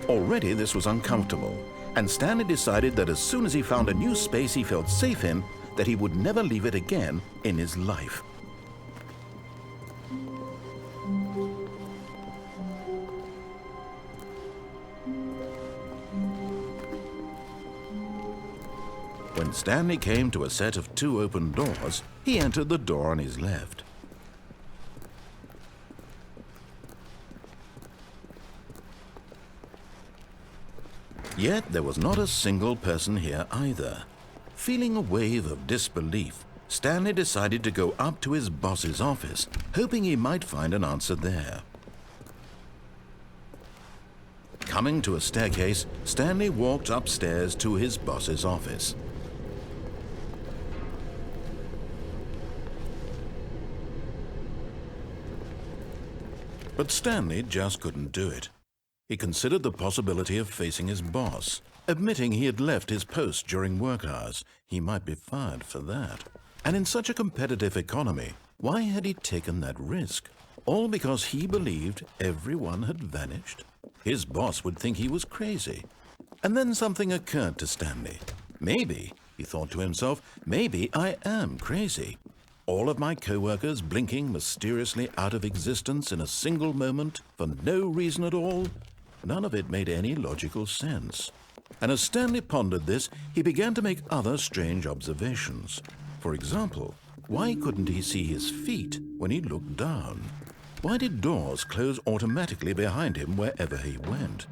Already this was uncomfortable, and Stanley decided that as soon as he found a new space he felt safe in, that he would never leave it again in his life. When Stanley came to a set of 2 open doors, he entered the door on his left. Yet there was not a single person here either. Feeling a wave of disbelief, Stanley decided to go up to his boss's office, hoping he might find an answer there. Coming to a staircase, Stanley walked upstairs to his boss's office. But Stanley just couldn't do it. He considered the possibility of facing his boss. Admitting he had left his post during work hours, he might be fired for that. And in such a competitive economy, why had he taken that risk? All because he believed everyone had vanished? His boss would think he was crazy. And then something occurred to Stanley. Maybe, he thought to himself, maybe I am crazy. All of my co-workers blinking mysteriously out of existence in a single moment for no reason at all? None of it made any logical sense. And as Stanley pondered this, he began to make other strange observations. For example, why couldn't he see his feet when he looked down? Why did doors close automatically behind him wherever he went?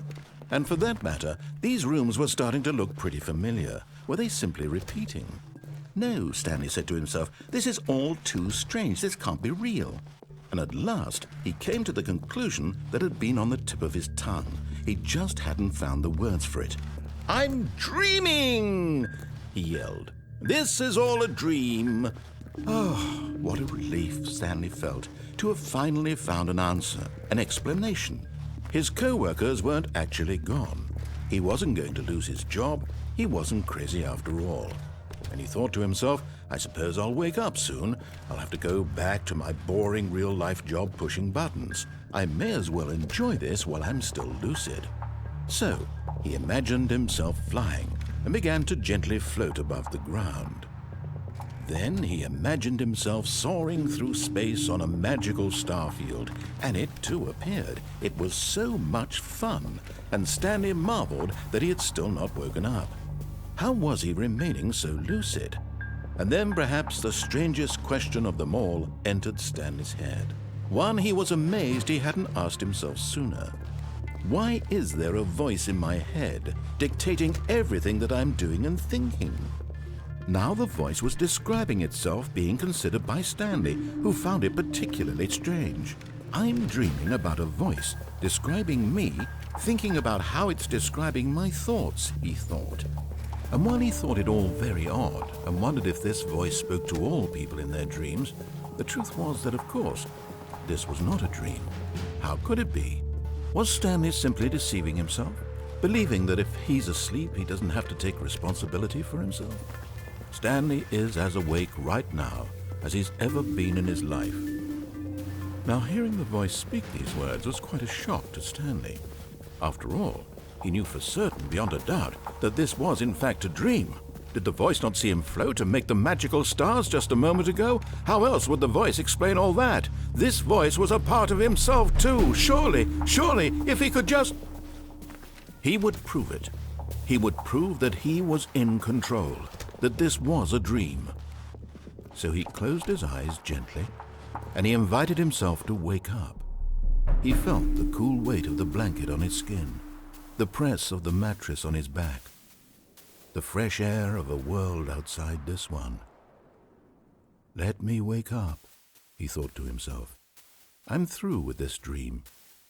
And for that matter, these rooms were starting to look pretty familiar. Were they simply repeating? No, Stanley said to himself, this is all too strange. This can't be real. And at last, he came to the conclusion that had been on the tip of his tongue. He just hadn't found the words for it. "I'm dreaming!" he yelled. "This is all a dream." Oh, what a relief Stanley felt to have finally found an answer, an explanation. His co-workers weren't actually gone. He wasn't going to lose his job. He wasn't crazy after all. And he thought to himself, I suppose I'll wake up soon. I'll have to go back to my boring real-life job pushing buttons. I may as well enjoy this while I'm still lucid. So he imagined himself flying and began to gently float above the ground. Then he imagined himself soaring through space on a magical starfield, and it too appeared. It was so much fun, and Stanley marveled that he had still not woken up. How was he remaining so lucid? And then perhaps the strangest question of them all entered Stanley's head. One he was amazed he hadn't asked himself sooner. Why is there a voice in my head dictating everything that I'm doing and thinking? Now the voice was describing itself being considered by Stanley, who found it particularly strange. I'm dreaming about a voice describing me, thinking about how it's describing my thoughts, he thought. And while he thought it all very odd and wondered if this voice spoke to all people in their dreams, the truth was that, of course, this was not a dream. How could it be? Was Stanley simply deceiving himself, believing that if he's asleep, he doesn't have to take responsibility for himself? Stanley is as awake right now as he's ever been in his life. Now, hearing the voice speak these words was quite a shock to Stanley. After all, he knew for certain, beyond a doubt, that this was in fact a dream. Did the voice not see him float and make the magical stars just a moment ago? How else would the voice explain all that? This voice was a part of himself too. Surely, if he could just... He would prove it. He would prove that he was in control, that this was a dream. So he closed his eyes gently, and he invited himself to wake up. He felt the cool weight of the blanket on his skin, the press of the mattress on his back, the fresh air of a world outside this one. Let me wake up, he thought to himself. I'm through with this dream.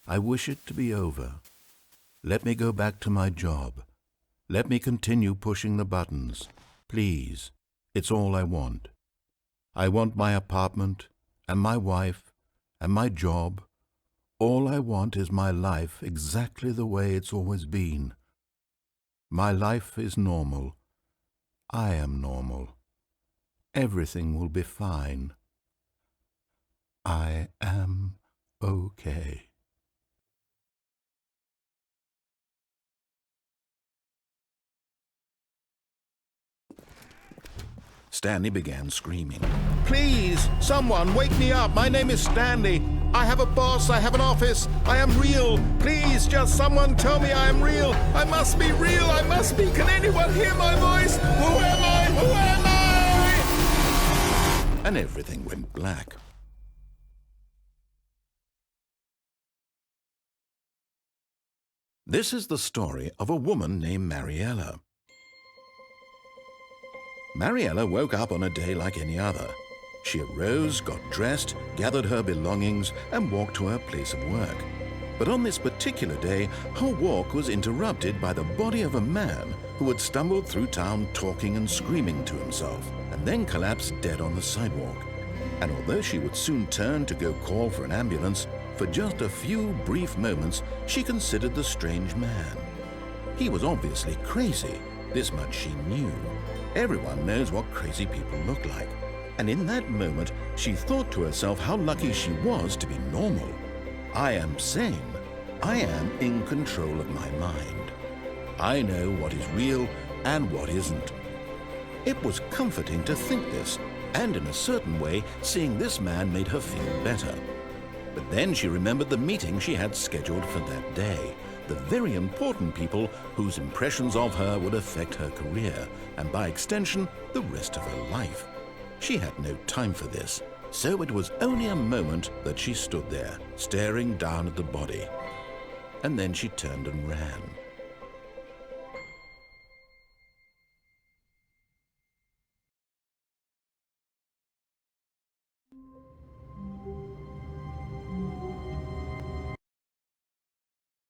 I wish it to be over. Let me go back to my job. Let me continue pushing the buttons. Please, it's all I want. I want my apartment and my wife and my job. All I want is my life exactly the way it's always been. My life is normal. I am normal. Everything will be fine. I am okay. Stanley began screaming. "Please, someone, wake me up. My name is Stanley. I have a boss. I have an office. I am real. Please, just someone tell me I am real. I must be real. I must be. Can anyone hear my voice? Who am I? Who am I?" And everything went black. This is the story of a woman named Mariela. Mariela woke up on a day like any other. She arose, got dressed, gathered her belongings, and walked to her place of work. But on this particular day, her walk was interrupted by the body of a man who had stumbled through town talking and screaming to himself, and then collapsed dead on the sidewalk. And although she would soon turn to go call for an ambulance, for just a few brief moments she considered the strange man. He was obviously crazy, this much she knew. Everyone knows what crazy people look like. And in that moment, she thought to herself how lucky she was to be normal. I am sane. I am in control of my mind. I know what is real and what isn't. It was comforting to think this, and in a certain way, seeing this man made her feel better. But then she remembered the meeting she had scheduled for that day, the very important people whose impressions of her would affect her career, and by extension, the rest of her life. She had no time for this, so it was only a moment that she stood there, staring down at the body. And then she turned and ran.